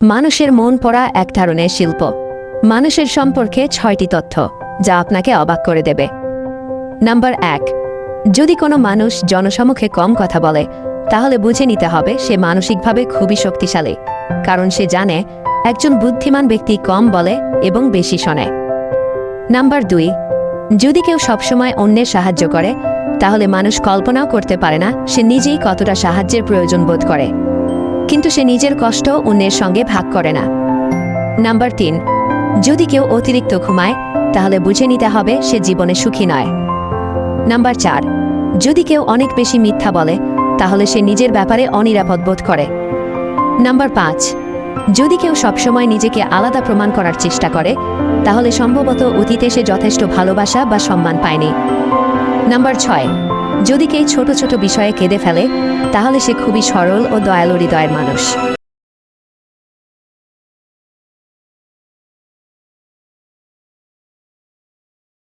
মানুষের মন পড়া এক ধরনের শিল্প। মানুষের সম্পর্কে 6টি তথ্য যা আপনাকে অবাক করে দেবে। নাম্বার 1, যদি কোনো মানুষ জনসমক্ষে কম কথা বলে তাহলে বুঝে নিতে হবে সে মানসিকভাবে খুবই শক্তিশালী, কারণ সে জানে একজন বুদ্ধিমান ব্যক্তি কম বলে এবং বেশি শোনে। নাম্বার 2, যদি কেউ সবসময় অন্যের সাহায্য করে তাহলে মানুষ কল্পনাও করতে পারে না সে নিজেই কতটা সাহায্যের প্রয়োজন বোধ করে, কিন্তু সে নিজের কষ্ট অন্যের সঙ্গে ভাগ করে না। নাম্বার 3, যদি কেউ অতিরিক্ত ঘুমায় তাহলে বুঝে নিতে হবে সে জীবনে সুখী নয়। নাম্বার 4, যদি কেউ অনেক বেশি মিথ্যা বলে তাহলে সে নিজের ব্যাপারে অনিরাপদ বোধ করে। নাম্বার 5, যদি কেউ সবসময় নিজেকে আলাদা প্রমাণ করার চেষ্টা করে তাহলে সম্ভবত অতীতে সে যথেষ্ট ভালোবাসা বা সম্মান পায়নি। নাম্বার 6, যদি কেউ ছোট ছোট বিষয়ে কেঁদে ফেলে তাহলে সে খুবই সরল ও দয়ালু হৃদয়ের মানুষ।